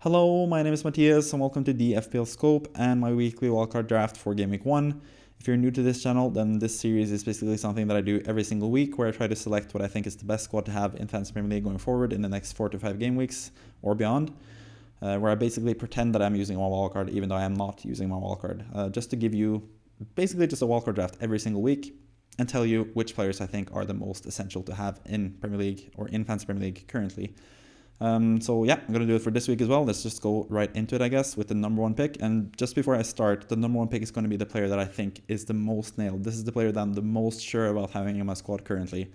Hello, my name is Matthias and welcome to the FPL Scope and my weekly wildcard draft for Game Week 1. If you're new to this channel, then this series is basically something that I do every single week where I try to select what I think is the best squad to have in Fantasy Premier League going forward in the next 4 to 5 game weeks or beyond, where I basically pretend that I'm using my wildcard even though I am not using my wildcard, just to give you basically just a wildcard draft every single week and tell you which players I think are the most essential to have in Premier League or in Fantasy Premier League currently. So yeah, I'm going to do it for this week as well. Let's just go right into it, I guess, with the number one pick. And just before I start, the number one pick is going to be the player that I think is the most nailed. This is the player that I'm the most sure about having in my squad currently.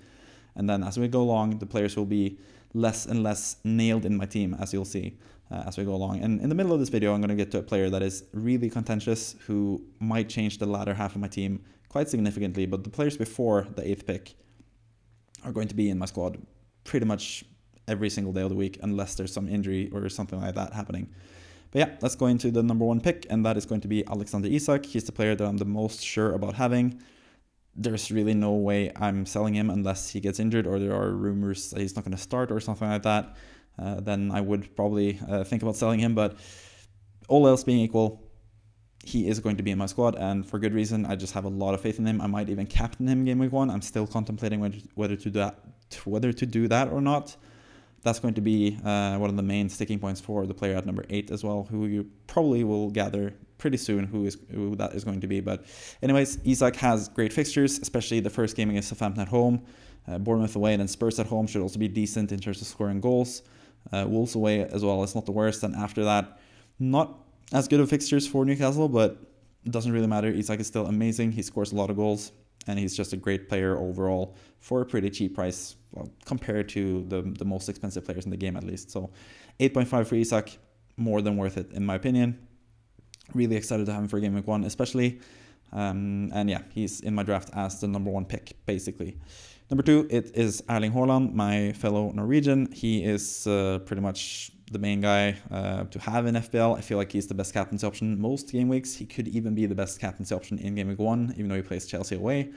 And then as we go along, the players will be less and less nailed in my team, as you'll see as we go along. And in the middle of this video, I'm going to get to a player that is really contentious, who might change the latter half of my team quite significantly. But the players before the 8th pick are going to be in my squad pretty much every single day of the week, unless there's some injury or something like that happening. But yeah, let's go into the number one pick, and that is going to be Alexander Isak. He's the player that I'm the most sure about having. There's really no way I'm selling him unless he gets injured or there are rumors that he's not going to start or something like that. Then I would probably think about selling him, but all else being equal, he is going to be in my squad, and for good reason. I just have a lot of faith in him. I might even captain him game week 1. I'm still contemplating whether to do that or not. That's going to be one of the main sticking points for the player at number 8 as well, who you probably will gather pretty soon who that is going to be. But anyways, Isak has great fixtures, especially the first game against Southampton at home. Bournemouth away and then Spurs at home should also be decent in terms of scoring goals. Wolves away as well is not the worst. And after that, not as good of fixtures for Newcastle, but it doesn't really matter. Isak is still amazing. He scores a lot of goals, and he's just a great player overall for a pretty cheap price, well, compared to the most expensive players in the game at least. So 8.5 for Isak, more than worth it in my opinion. Really excited to have him for Game Week 1 especially. And yeah, he's in my draft as the number one pick basically. Number 2, it is Erling Haaland, my fellow Norwegian. He is pretty much the main guy to have in FPL. I feel like he's the best captaincy option most game weeks. He could even be the best captaincy option in Game Week 1, even though he plays Chelsea away.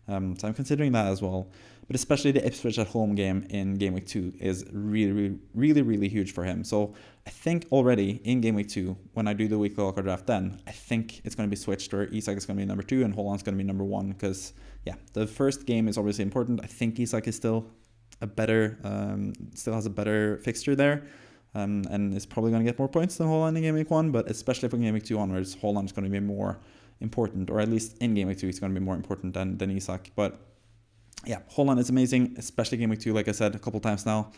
So I'm considering that as well. But especially the Ipswich at home game in Game Week 2 is really huge for him. So I think already in Game Week 2, when I do the weekly wildcard draft then, I think it's going to be switched where Isak is going to be number 2 and Haaland's going to be number 1. Because, yeah, the first game is obviously important. I think Isak is still still has a better fixture there. And is probably going to get more points than Haaland in Game Week 1. But especially from Game Week 2 onwards, Haaland is going to be more important, or at least in Game Week 2 he's going to be more important than Isak. But yeah, Haaland is amazing, especially Game Week 2, like I said a couple times now.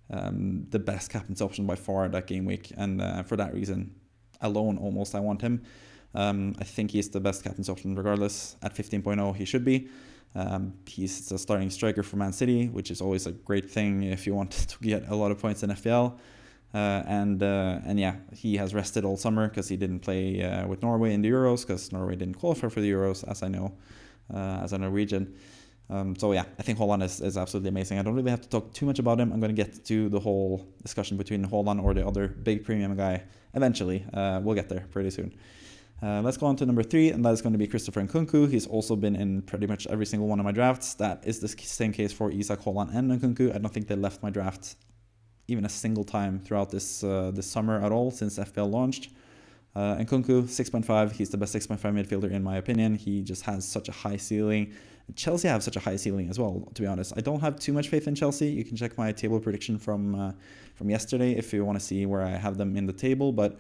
The best captain's option by far that game week, and for that reason alone almost I want him. I think he's the best captain's option regardless. At 15.0 he should be. He's a starting striker for Man City, which is always a great thing if you want to get a lot of points in FPL. And yeah, he has rested all summer because he didn't play with Norway in the Euros, because Norway didn't qualify for the Euros, as I know, as a Norwegian. So yeah, I think Haaland is absolutely amazing. I don't really have to talk too much about him. I'm going to get to the whole discussion between Haaland or the other big premium guy eventually. We'll get there pretty soon. Let's go on to number 3, and that is going to be Christopher Nkunku. He's also been in pretty much every single one of my drafts. That is the same case for Isak, Haaland, and Nkunku. I don't think they left my draft even a single time throughout this summer at all since FPL launched. Nkunku, 6.5, he's the best 6.5 midfielder in my opinion. He just has such a high ceiling. Chelsea have such a high ceiling as well, to be honest. I don't have too much faith in Chelsea. You can check my table prediction from yesterday if you want to see where I have them in the table, but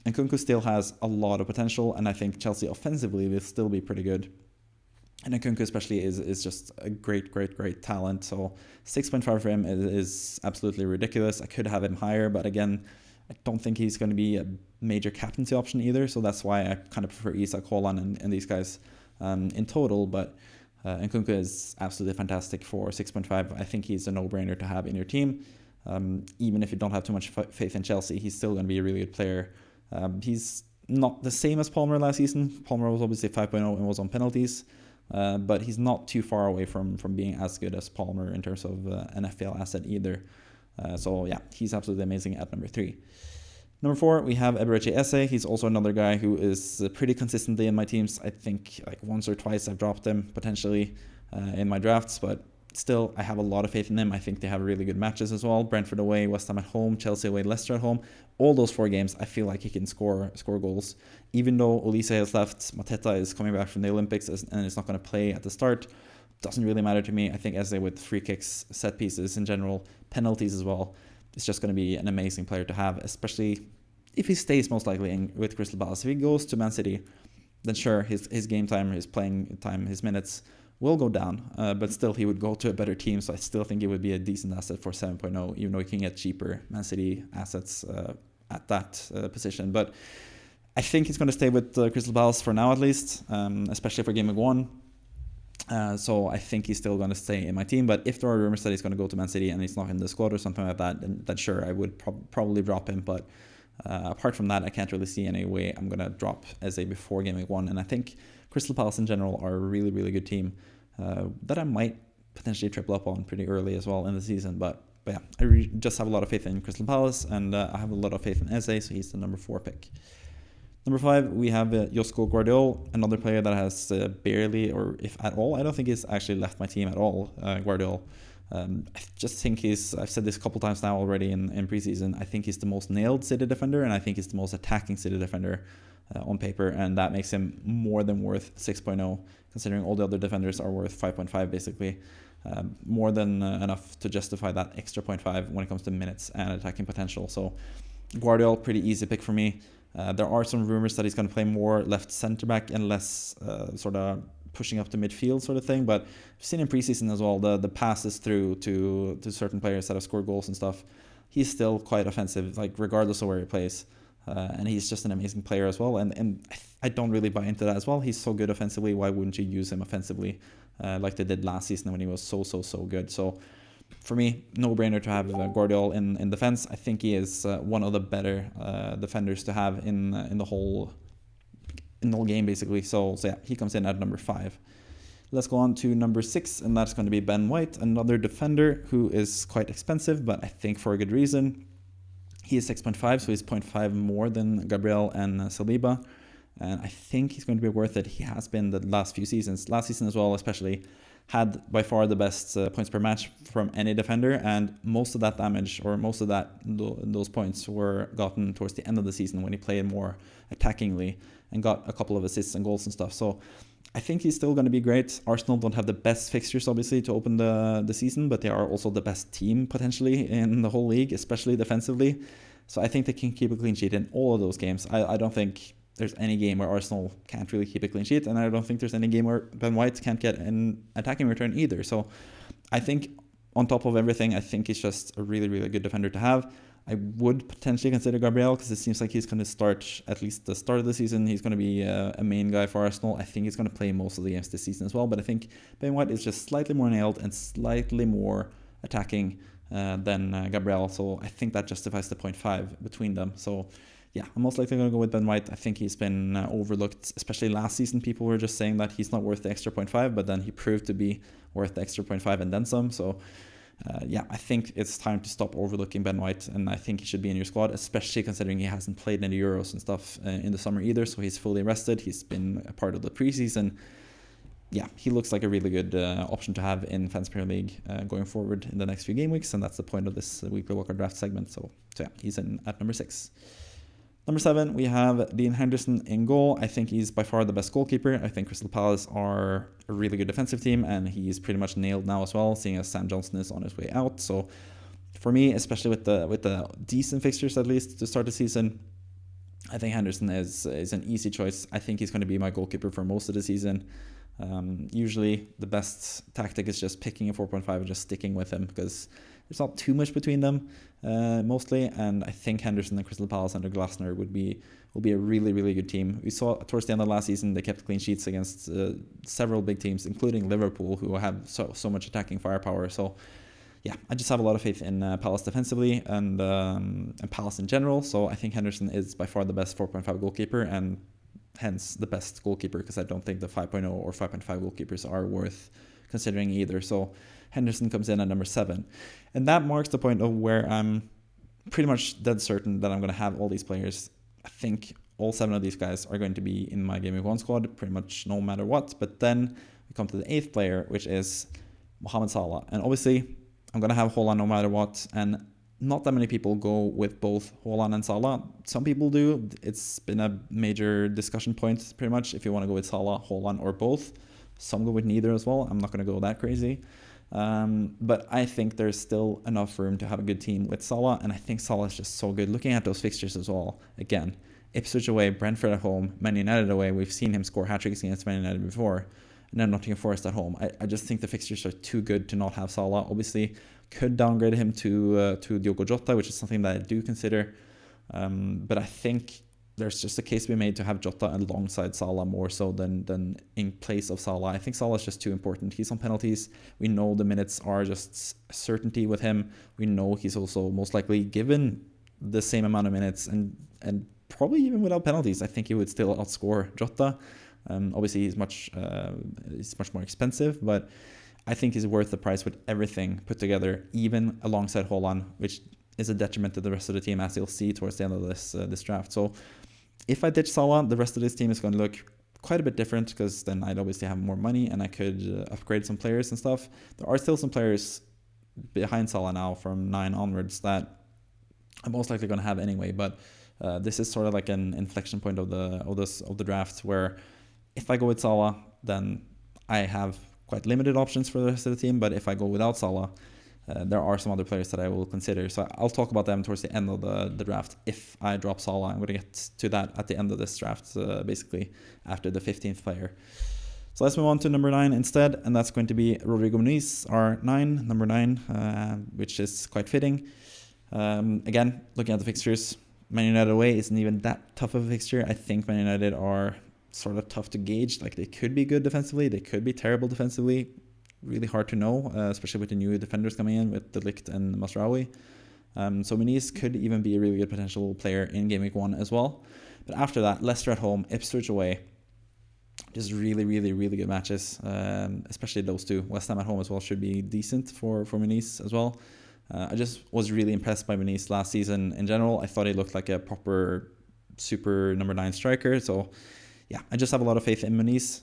Nkunku still has a lot of potential, and I think Chelsea offensively will still be pretty good. And Nkunku especially is just a great talent. So 6.5 for him is absolutely ridiculous. I could have him higher, but again, I don't think he's going to be a major captaincy option either. So that's why I kind of prefer Isak, Haaland, and these guys in total. But Nkunku is absolutely fantastic for 6.5. I think he's a no-brainer to have in your team. Even if you don't have too much faith in Chelsea, he's still going to be a really good player. He's not the same as Palmer last season. Palmer was obviously 5.0 and was on penalties. But he's not too far away from being as good as Palmer in terms of an FPL asset either. So yeah, he's absolutely amazing at number 3. Number 4, we have hpxeri. He's also another guy who is pretty consistently in my teams. I think like once or twice I've dropped him potentially in my drafts, but still, I have a lot of faith in them. I think they have really good matches as well. Brentford away, West Ham at home, Chelsea away, Leicester at home. All those 4 games, I feel like he can score goals. Even though Olise has left, Mateta is coming back from the Olympics and is not going to play at the start. Doesn't really matter to me. I think Eze with free kicks, set pieces in general, penalties as well, it's just going to be an amazing player to have, especially if he stays most likely with Crystal Palace. If he goes to Man City, then sure, his game time, his playing time, his minutes will go down, but still he would go to a better team, so I still think it would be a decent asset for 7.0, even though you can get cheaper Man City assets at that position. But I think he's going to stay with Crystal Palace for now at least, especially for Game Week 1. So I think he's still going to stay in my team, but if there are rumors that he's going to go to Man City and he's not in the squad or something like that, then sure, I would probably drop him. But apart from that, I can't really see any way I'm going to drop Eze before Game Week 1. And I think Crystal Palace in general are a really, really good team that I might potentially triple up on pretty early as well in the season. But yeah, I just have a lot of faith in Crystal Palace, and I have a lot of faith in Eze, so he's the number 4 pick. Number 5, we have Josko Guardiol, another player that has barely, or if at all, I don't think he's actually left my team at all, Guardiol. I just think I've said this a couple times now already in preseason, I think he's the most nailed City defender, and I think he's the most attacking City defender on paper, and that makes him more than worth 6.0, considering all the other defenders are worth 5.5 basically. More than enough to justify that extra 0.5 when it comes to minutes and attacking potential. So Guardiol, pretty easy pick for me. There are some rumors that he's going to play more left centre back and less sort of pushing up to midfield sort of thing. But I've seen in preseason as well the passes through to certain players that have scored goals and stuff. He's still quite offensive, like regardless of where he plays. And he's just an amazing player as well. And I don't really buy into that as well. He's so good offensively. Why wouldn't you use him offensively like they did last season when he was so good? So for me, no-brainer to have Guardiol in defense. I think he is one of the better defenders to have in the whole game basically. So yeah, he comes in at number 5. Let's go on to number 6, and that's going to be Ben White, another defender who is quite expensive, but I think for a good reason. He is 6.5, so he's 0.5 more than Gabriel and Saliba. And I think he's going to be worth it. He has been the last few seasons. Last season as well, especially, had by far the best points per match from any defender. And most of that damage, or most of those points were gotten towards the end of the season when he played more attackingly and got a couple of assists and goals and stuff. So I think he's still going to be great. Arsenal don't have the best fixtures, obviously, to open the season, but they are also the best team, potentially, in the whole league, especially defensively. So I think they can keep a clean sheet in all of those games. I don't think there's any game where Arsenal can't really keep a clean sheet, and I don't think there's any game where Ben White can't get an attacking return either. So I think, on top of everything, I think he's just a really, really good defender to have. I would potentially consider Gabriel because it seems like he's going to start at least the start of the season. He's going to be a main guy for Arsenal. I think he's going to play most of the games this season as well. But I think Ben White is just slightly more nailed and slightly more attacking than Gabriel. So I think that justifies the 0.5 between them. So yeah, I'm most likely going to go with Ben White. I think he's been overlooked, especially last season. People were just saying that he's not worth the extra 0.5, but then he proved to be worth the extra 0.5 and then some. So yeah, I think it's time to stop overlooking Ben White, and I think he should be in your squad, especially considering he hasn't played in the Euros and stuff in the summer either, so he's fully rested. He's been a part of the preseason. Yeah, he looks like a really good option to have in Fantasy Premier League going forward in the next few game weeks, and that's the point of this weekly Wildcard draft segment. So yeah, he's in at number 6. Number 7, we have Dean Henderson in goal. I think he's by far the best goalkeeper. I think Crystal Palace are a really good defensive team, and he's pretty much nailed now as well, seeing as Sam Johnson is on his way out. So for me, especially with the decent fixtures at least to start the season, I think Henderson is an easy choice. I think he's going to be my goalkeeper for most of the season. Usually the best tactic is just picking a 4.5 and just sticking with him because there's not too much between them mostly, and I think Henderson and Crystal Palace under Glasner will be a really, really good team. We saw towards the end of last season they kept clean sheets against several big teams, including Liverpool, who have so much attacking firepower. So yeah, I just have a lot of faith in Palace defensively and Palace in general. So I think Henderson is by far the best 4.5 goalkeeper, and hence the best goalkeeper, because I don't think the 5.0 or 5.5 goalkeepers are worth considering either. So Henderson comes in at number 7. And that marks the point of where I'm pretty much dead certain that I'm going to have all these players. I think all 7 of these guys are going to be in my Game Week 1 squad pretty much no matter what. But then we come to the 8th player, which is Mohamed Salah. And obviously, I'm going to have Haaland no matter what. And not that many people go with both Haaland and Salah. Some people do. It's been a major discussion point, pretty much, if you want to go with Salah, Haaland, or both. Some go with neither as well. I'm not going to go that crazy. But I think there's still enough room to have a good team with Salah, and I think Salah is just so good. Looking at those fixtures as well, again, Ipswich away, Brentford at home, Man United away. We've seen him score hat-tricks against Man United before, and then Nottingham Forest at home. I just think the fixtures are too good to not have Salah. Obviously, could downgrade him to Diogo Jota, which is something that I do consider. But I think there's just a case to be made to have Jota alongside Salah more so than in place of Salah. I think Salah is just too important. He's on penalties. We know the minutes are just a certainty with him. We know he's also most likely given the same amount of minutes and probably even without penalties. I think he would still outscore Jota. Obviously, he's much more expensive, but I think he's worth the price with everything put together, even alongside Haaland, which is a detriment to the rest of the team, as you'll see towards the end of this draft. So if I ditch Salah, the rest of this team is going to look quite a bit different, because then I'd obviously have more money and I could upgrade some players and stuff. There are still some players behind Salah now from 9 onwards that I'm most likely going to have anyway, but this is sort of like an inflection point of the draft, where if I go with Salah, then I have quite limited options for the rest of the team. But if I go without Salah, there are some other players that I will consider. So I'll talk about them towards the end of the draft. If I drop Salah, I'm going to get to that at the end of this draft, basically after the 15th player. So let's move on to number 9 instead, and that's going to be Rodrigo Muniz, our number 9, which is quite fitting. Again, looking at the fixtures, Man United away isn't even that tough of a fixture. I think Man United are sort of tough to gauge. Like, they could be good defensively, they could be terrible defensively. Really hard to know, especially with the new defenders coming in with De Ligt and Masraoui. So Muniz could even be a really good potential player in Game Week 1 as well. But after that, Leicester at home, Ipswich away. Just really, really, really good matches, especially those two. West Ham at home as well should be decent for Muniz as well. I just was really impressed by Muniz last season in general. I thought he looked like a proper super number 9 striker. So yeah, I just have a lot of faith in Muniz.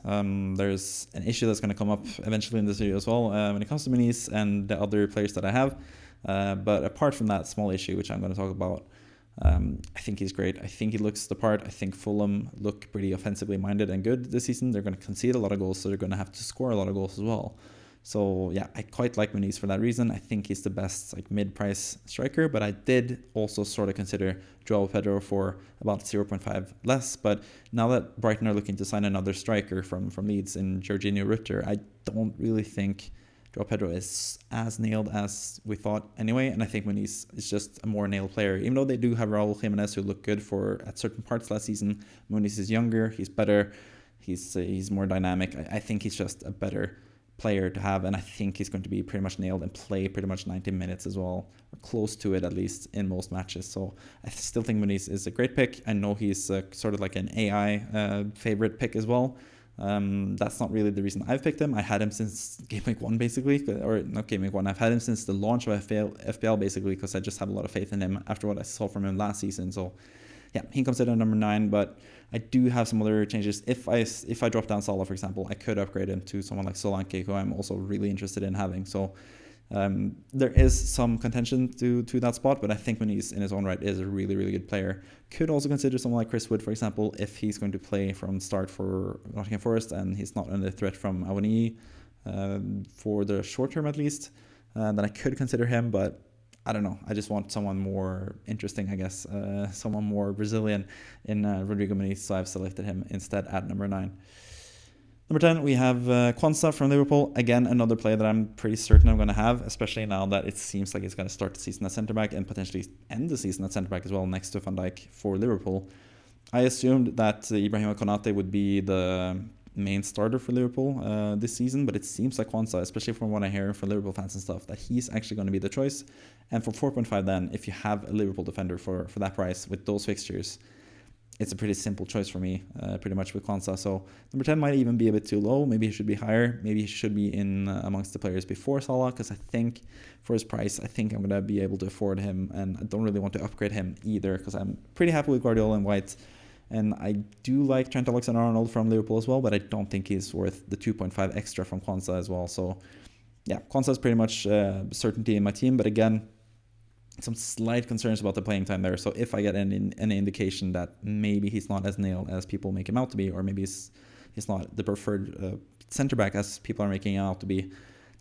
There's an issue that's going to come up eventually in this video as well when it comes to Muniz and the other players that I have. But apart from that small issue, which I'm going to talk about, I think he's great. I think he looks the part. I think Fulham look pretty offensively minded and good this season. They're going to concede a lot of goals, so they're going to have to score a lot of goals as well. So yeah, I quite like Muniz for that reason. I think he's the best mid-price striker, but I did also sort of consider João Pedro for about 0.5 less. But now that Brighton are looking to sign another striker from Leeds in Jorginho Rutter, I don't really think João Pedro is as nailed as we thought anyway. And I think Muniz is just a more nailed player. Even though they do have Raúl Jiménez, who looked good at certain parts last season, Muniz is younger, he's better, he's more dynamic. I think he's just a better player to have, and I think he's going to be pretty much nailed and play pretty much 90 minutes as well, or close to it at least in most matches. So I still think Muniz is a great pick. I know he's sort of like an AI favorite pick as well. That's not really the reason I've picked him. I had him since Game Week 1 basically, or not Game Week 1. I've had him since the launch of FPL basically, because I just have a lot of faith in him after what I saw from him last season. So yeah, he comes in at number 9, but I do have some other changes. If I drop down Salah, for example, I could upgrade him to someone like Solanke, who I'm also really interested in having. So there is some contention to that spot, but I think Muniz in his own right is a really, really good player. Could also consider someone like Chris Wood, for example, if he's going to play from start for Nottingham Forest and he's not under threat from Awoniyi for the short term at least. Then I could consider him, but I don't know. I just want someone more interesting, I guess. Someone more Brazilian in Rodrigo Muniz, so I've selected him instead at number 9. Number 10, we have Quansah from Liverpool. Again, another player that I'm pretty certain I'm going to have, especially now that it seems like he's going to start the season at centre-back and potentially end the season at centre-back as well next to Van Dijk for Liverpool. I assumed that Ibrahim Konate would be the main starter for Liverpool this season, but it seems like Quansah, especially from what I hear from Liverpool fans and stuff, that he's actually going to be the choice. And for 4.5 then, if you have a Liverpool defender for that price with those fixtures, it's a pretty simple choice for me, pretty much with Quansah. So number 10 might even be a bit too low. Maybe he should be higher. Maybe he should be in amongst the players before Salah, because I think for his price, I think I'm going to be able to afford him, and I don't really want to upgrade him either, because I'm pretty happy with Guardiola and White. And I do like Trent Alexander-Arnold from Liverpool as well, but I don't think he's worth the 2.5 extra from Quansah as well. So yeah, Konsa's pretty much certainty in my team, but again, some slight concerns about the playing time there. So if I get any indication that maybe he's not as nailed as people make him out to be, or maybe he's not the preferred center back as people are making him out to be,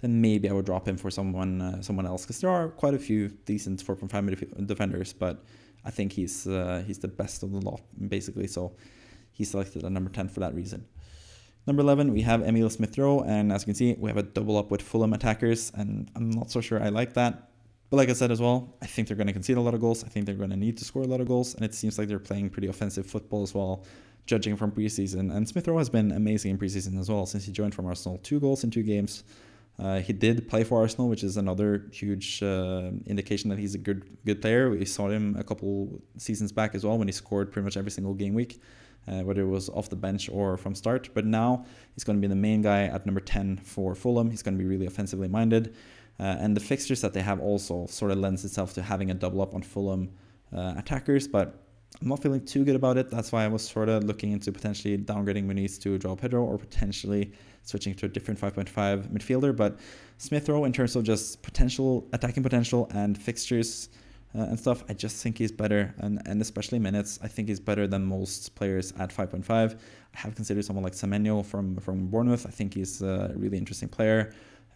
then maybe I would drop him for someone else, because there are quite a few decent 4.5 defenders, but I think he's the best of the lot, basically. So he's selected at number 10 for that reason. Number 11, we have Emil Smith-Rowe, and as you can see, we have a double up with Fulham attackers, and I'm not so sure I like that. But like I said as well, I think they're going to concede a lot of goals. I think they're going to need to score a lot of goals, and it seems like they're playing pretty offensive football as well, judging from preseason. And Smith-Rowe has been amazing in preseason as well since he joined from Arsenal. 2 goals in 2 games. He did play for Arsenal, which is another huge indication that he's a good player. We saw him a couple seasons back as well when he scored pretty much every single game week, whether it was off the bench or from start. But now he's going to be the main guy at number 10 for Fulham. He's going to be really offensively minded. And the fixtures that they have also sort of lends itself to having a double up on Fulham attackers, but I'm not feeling too good about it. That's why I was sort of looking into potentially downgrading Muniz to João Pedro, or potentially switching to a different 5.5 midfielder. But Smith-Rowe, in terms of just attacking potential and fixtures and stuff, I just think he's better, and especially minutes, I think he's better than most players at 5.5. I have considered someone like Semenyo from Bournemouth. I think he's a really interesting player.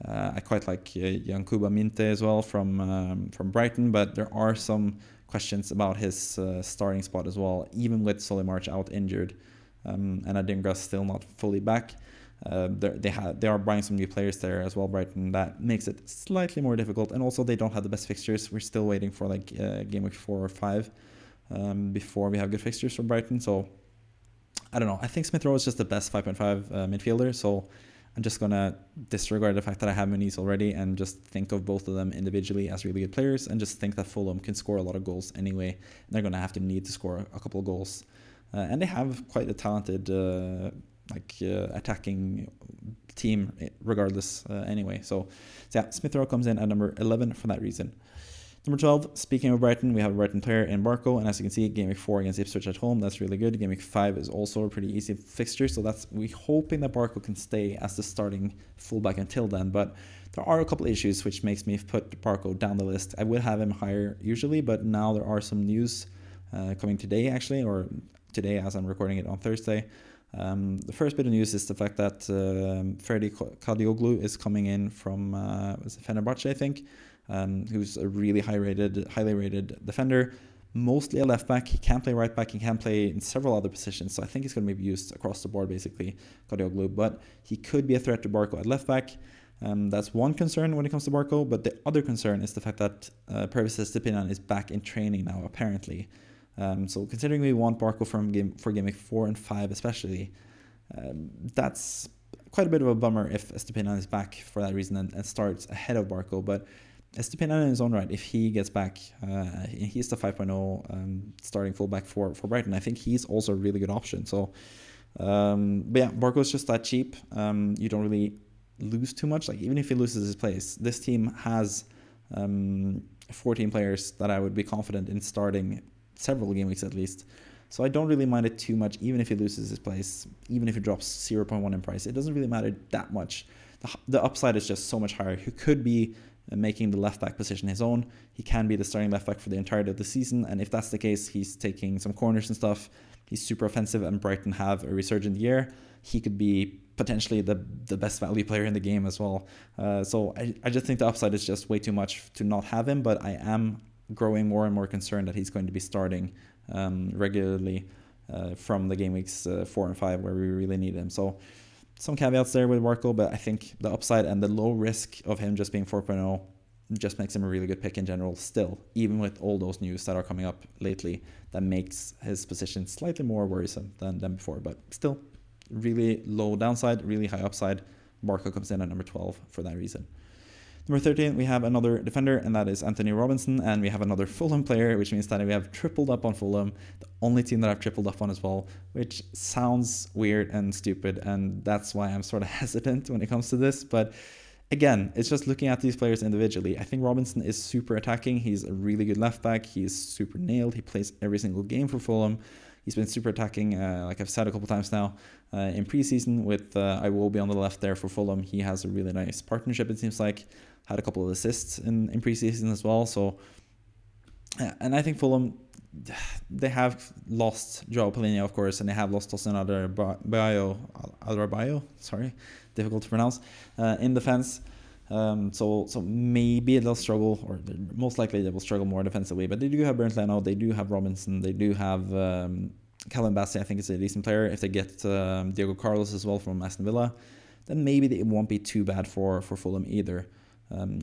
I quite like Yankuba Minte as well from Brighton, but there are some questions about his starting spot as well, even with Solly March out injured, and Adingra still not fully back. They are buying some new players there as well, Brighton. That makes it slightly more difficult, and also they don't have the best fixtures. We're still waiting for like game week 4 or 5 before we have good fixtures for Brighton. So I don't know. I think Smith-Rowe is just the best 5.5 midfielder. So I'm just going to disregard the fact that I have Muniz already and just think of both of them individually as really good players, and just think that Fulham can score a lot of goals anyway. And they're going to need to score a couple of goals. And they have quite a talented attacking team regardless anyway. So yeah, Smith-Rowe comes in at number 11 for that reason. Number 12, speaking of Brighton, we have a Brighton player in Barco, and as you can see, game week 4 against Ipswich at home, that's really good. Game week 5 is also a pretty easy fixture, so we're hoping that Barco can stay as the starting fullback until then, but there are a couple issues which makes me put Barco down the list. I would have him higher usually, but now there are some news coming today actually, or today as I'm recording it on Thursday. The first bit of news is the fact that Ferdi Kadioglu is coming in from Fenerbahce, I think, who's a really highly rated defender, mostly a left back. He can play right back, he can play in several other positions, so I think he's going to be used across the board basically, Kadioglu, but he could be a threat to Barco at left back. That's one concern when it comes to Barco, but the other concern is the fact that Pervis Estupiñán is back in training now, apparently. So considering we want Barco for game week 4 and 5 especially, that's quite a bit of a bummer if Estupiñán is back for that reason and starts ahead of Barco. But Estupiñán in his own right, if he gets back, he's the 5.0 starting fullback for Brighton. I think he's also a really good option. So, but yeah, Barco's just that cheap. You don't really lose too much. Like, even if he loses his place, this team has 14 players that I would be confident in starting several game weeks at least. So I don't really mind it too much, even if he loses his place, even if he drops 0.1 in price. It doesn't really matter that much. The upside is just so much higher. He could be making the left back position his own. He can be the starting left back for the entirety of the season, and if that's the case, he's taking some corners and stuff. He's super offensive, and Brighton have a resurgent year. He could be potentially the best value player in the game as well. So I just think the upside is just way too much to not have him, but I am growing more and more concerned that he's going to be starting regularly from the game weeks 4 and 5 where we really need him. So some caveats there with Barco, but I think the upside and the low risk of him just being 4.0 just makes him a really good pick in general still, even with all those news that are coming up lately that makes his position slightly more worrisome than before, but still really low downside, really high upside. Barco comes in at number 12 for that reason. Number 13, we have another defender, and that is Anthony Robinson, and we have another Fulham player, which means that we have tripled up on Fulham, the only team that I've tripled up on as well, which sounds weird and stupid, and that's why I'm sort of hesitant when it comes to this. But again, it's just looking at these players individually. I think Robinson is super attacking. He's a really good left back. He's super nailed. He plays every single game for Fulham. He's been super attacking, like I've said a couple times now, in preseason with Iwobi on the left there for Fulham. He has a really nice partnership, it seems like. Had a couple of assists in preseason as well. So, and I think Fulham, they have lost Joao Palhinha, of course, and they have lost Tosin Adarabioyo, sorry, difficult to pronounce, in defense. So maybe they'll struggle, or most likely they will struggle more defensively. But they do have Bernd Leno, they do have Robinson, they do have Callum Bassey. I think is a decent player. If they get Diego Carlos as well from Aston Villa, then maybe it won't be too bad for Fulham either.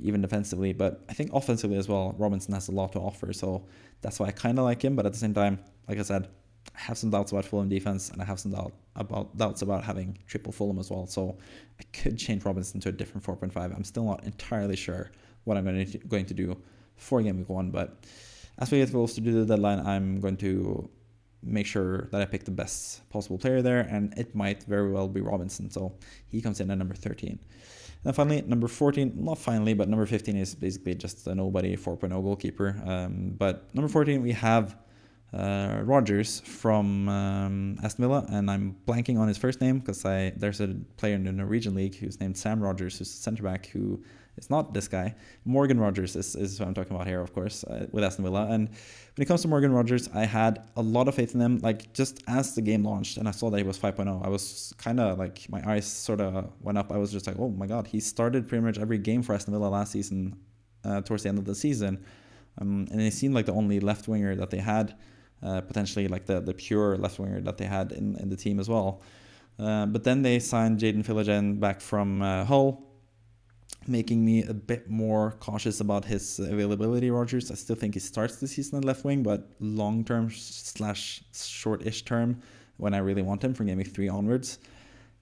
Even defensively, but I think offensively as well, Robinson has a lot to offer, so that's why I kind of like him. But at the same time, like I said, I have some doubts about Fulham defense, and I have some doubts about having triple Fulham as well. So I could change Robinson to a different 4.5. I'm still not entirely sure what I'm going to do for game week 1, but as we get closer to the deadline, I'm going to make sure that I pick the best possible player there, and it might very well be Robinson. So he comes in at number 13. And finally, number 14, not finally, but number 15 is basically just a nobody 4.0 goalkeeper. But number 14, we have Rodgers from Aston Villa, and I'm blanking on his first name because there's a player in the Norwegian league who's named Sam Rodgers, who's a centre back who is not this guy. Morgan Rodgers is what I'm talking about here, of course, with Aston Villa. And when it comes to Morgan Rodgers, I had a lot of faith in him. Like, just as the game launched and I saw that he was 5.0, I was kind of like, my eyes sort of went up. I was just like, oh my God, he started pretty much every game for Aston Villa last season, towards the end of the season. And he seemed like the only left winger that they had, potentially like the pure left winger that they had in the team as well. But then they signed Jadon Philogene back from Hull, making me a bit more cautious about his availability. Rodgers, I still think he starts the season at left wing, but long term / short-ish term, when I really want him from game week 3 onwards,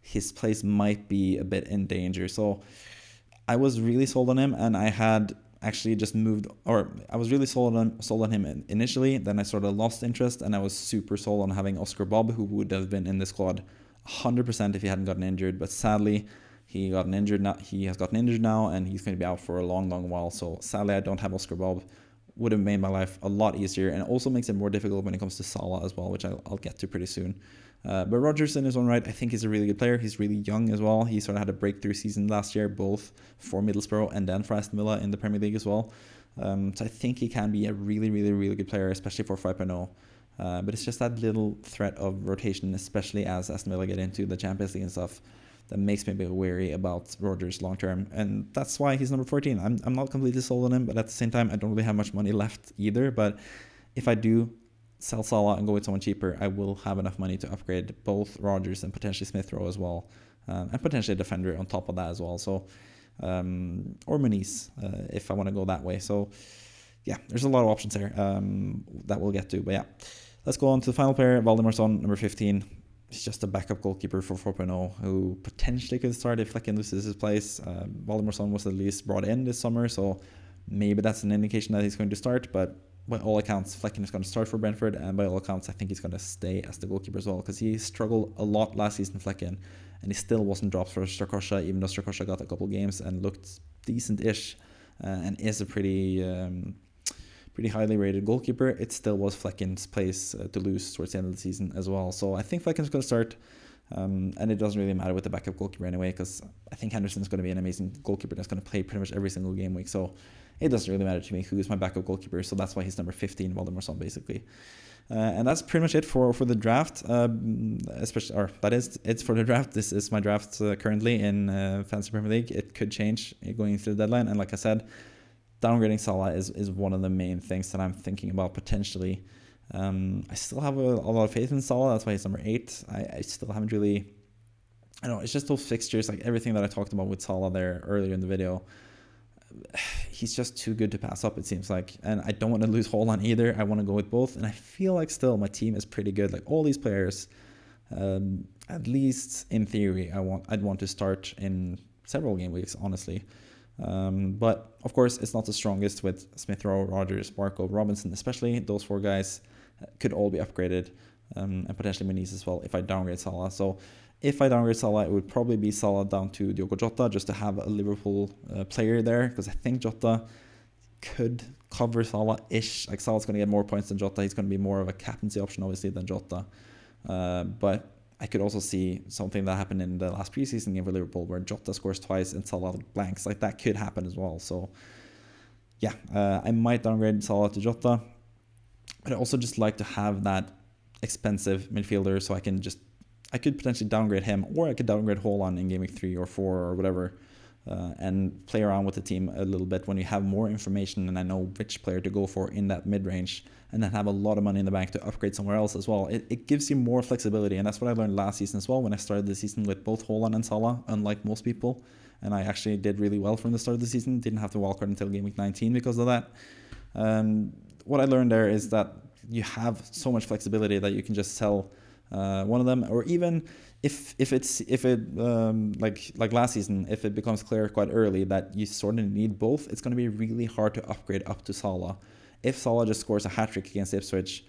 his place might be a bit in danger. So I was really sold on him, and I had actually just moved, or I was really sold on him initially. Then I sort of lost interest, and I was super sold on having Oscar Bob, who would have been in the squad 100% if he hadn't gotten injured. But sadly, he has gotten injured now, and he's going to be out for a long, long while. So sadly, I don't have Oscar Bob. Would have made my life a lot easier, and it also makes it more difficult when it comes to Salah as well, which I'll get to pretty soon. But Rodgers in his own right, I think he's a really good player. He's really young as well. He sort of had a breakthrough season last year, both for Middlesbrough and then for Aston Villa in the Premier League as well. So I think he can be a really, really, really good player, especially for 5.0. But it's just that little threat of rotation, especially as Aston Villa get into the Champions League and stuff, that makes me a bit wary about Rodgers long term. And that's why he's number 14. I'm not completely sold on him, but at the same time, I don't really have much money left either. But if I do sell Salah and go with someone cheaper, I will have enough money to upgrade both Rodgers and potentially Smith Rowe as well, and potentially a defender on top of that as well. So, or Muniz, if I want to go that way. So, yeah, there's a lot of options here that we'll get to. But yeah, let's go on to the final player, Valdemar Son, number 15. He's just a backup goalkeeper for 4.0 who potentially could start if Flecken loses his place. Valdemar Son was at least brought in this summer, so maybe that's an indication that he's going to start. But by all accounts, Flecken is going to start for Brentford, and by all accounts, I think he's going to stay as the goalkeeper as well, because he struggled a lot last season, Flecken, and he still wasn't dropped for Strakosha, even though Strakosha got a couple games and looked decent-ish, and is a pretty highly rated goalkeeper. It still was Flecken's place to lose towards the end of the season as well. So I think Flecken's going to start, and it doesn't really matter with the backup goalkeeper anyway, because I think Henderson's going to be an amazing goalkeeper that's going to play pretty much every single game week. So it doesn't really matter to me who is my backup goalkeeper. So that's why he's number 15, Valdemar Son, basically. And that's pretty much it for the draft. It's for the draft. This is my draft currently in Fantasy Premier League. It could change going into the deadline. And like I said, downgrading Salah is one of the main things that I'm thinking about potentially. I still have a lot of faith in Salah. That's why he's number 8. I still haven't really... I don't know, it's just those fixtures, like everything that I talked about with Salah there earlier in the video. He's just too good to pass up, it seems like. And I don't want to lose Haaland either. I want to go with both. And I feel like still my team is pretty good. Like all these players, at least in theory, I'd want to start in several game weeks, honestly. But of course, it's not the strongest with Smith Rowe, Rodgers, Barco, Robinson, especially. Those 4 guys could all be upgraded, and potentially Muniz as well if I downgrade Salah. So if I downgrade Salah, it would probably be Salah down to Diogo Jota, just to have a Liverpool player there, because I think Jota, could cover Salah-ish. Like Salah's going to get more points than Jota. He's going to be more of a captaincy option, obviously, than Jota. But I could also see something that happened in the last preseason game for Liverpool where Jota scores twice and Salah blanks. Like that could happen as well. So yeah, I might downgrade Salah to Jota. But I also just like to have that expensive midfielder, so I could potentially downgrade him, or I could downgrade Haaland in game week 3 or 4 or whatever, and play around with the team a little bit when you have more information and I know which player to go for in that mid-range, and then have a lot of money in the bank to upgrade somewhere else as well. It gives you more flexibility, and that's what I learned last season as well when I started the season with both Haaland and Salah, unlike most people. And I actually did really well from the start of the season. Didn't have to wildcard until game week 19 because of that. What I learned there is that you have so much flexibility that you can just sell one of them, or even if like last season, if it becomes clear quite early that you sort of need both, it's going to be really hard to upgrade up to Salah. If Salah just scores a hat-trick against Ipswich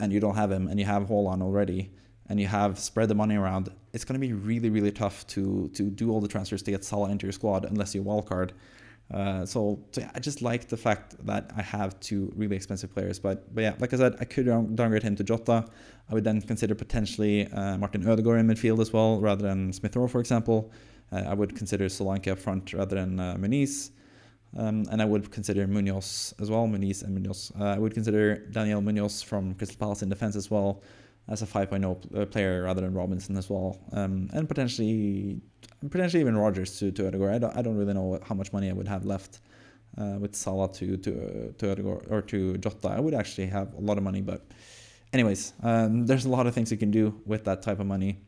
and you don't have him and you have Haaland already and you have spread the money around, it's going to be really, really tough to do all the transfers to get Salah into your squad unless you wildcard. So yeah, I just like the fact that I have two really expensive players. But yeah, like I said, I could downgrade him to Jota. I would then consider potentially Martin Ødegaard in midfield as well, rather than Smith Rowe, for example. I would consider Solanke up front rather than Muniz. And I would consider Munoz as well, Muniz and Munoz. I would consider Daniel Munoz from Crystal Palace in defense as well as a 5.0 player rather than Robinson as well. And potentially even Rodgers to Ødegaard. I don't really know how much money I would have left with Salah to Ødegaard or to Jota. I would actually have a lot of money, but anyways, there's a lot of things you can do with that type of money.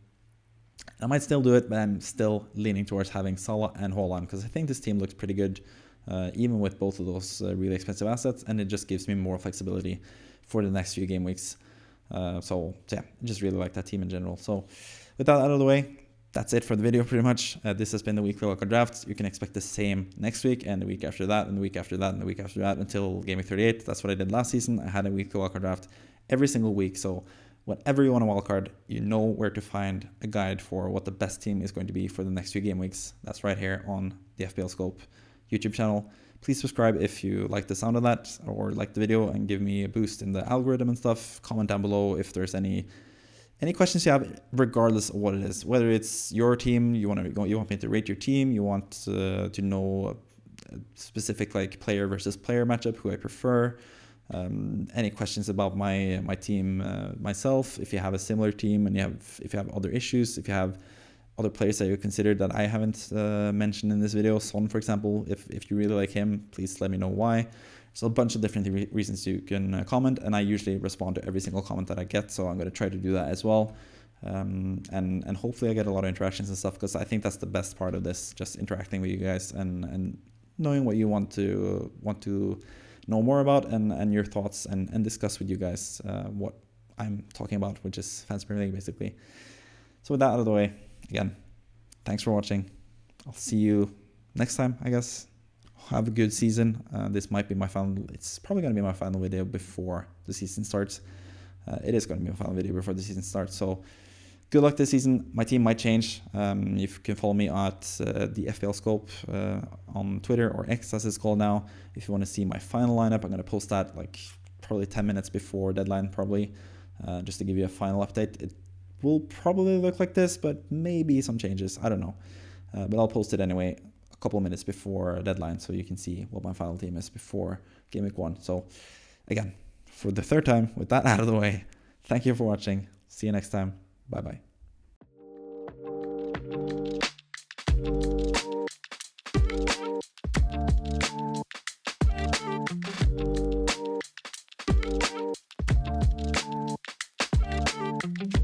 I might still do it, but I'm still leaning towards having Salah and Haaland because I think this team looks pretty good, even with both of those really expensive assets, and it just gives me more flexibility for the next few game weeks. So yeah, I just really like that team in general. So with that out of the way, that's it for the video pretty much. This has been the weekly wildcard drafts. You can expect the same next week and the week after that and the week after that and the week after that until game week 38. That's what I did last season. I had a weekly wildcard draft every single week. So whenever you want a wildcard, you know where to find a guide for what the best team is going to be for the next few game weeks. That's right here on the FPL Scope YouTube channel. Please subscribe if you like the sound of that or like the video and give me a boost in the algorithm and stuff. Comment down below if there's any questions you have, regardless of what it is. Whether it's your team, you want me to rate your team, you want to know a specific like player versus player matchup, who I prefer. Any questions about my team myself, if you have a similar team and if you have other issues, if you have other players that you consider that I haven't mentioned in this video. Son, for example, if you really like him, please let me know why. So a bunch of different reasons you can comment, and I usually respond to every single comment that I get, so I'm going to try to do that as well. And hopefully I get a lot of interactions and stuff, because I think that's the best part of this, just interacting with you guys and knowing what you want to know more about and your thoughts and discuss with you guys what I'm talking about, which is Fantasy Premier League basically. So with that out of the way, again, thanks for watching. I'll see you next time, I guess. Have a good season. This might be my final. It's probably going to be my final video before the season starts. It is going to be my final video before the season starts. So good luck this season. My team might change. You can follow me at the FPL Scope on Twitter, or X as it's called now. If you want to see my final lineup, I'm going to post that like probably 10 minutes before deadline, probably, just to give you a final update. It will probably look like this, but maybe some changes. I don't know. But I'll post it anyway a couple of minutes before deadline, so you can see what my final team is before game week 1. So again, for the third time, with that out of the way, thank you for watching. See you next time. Bye bye.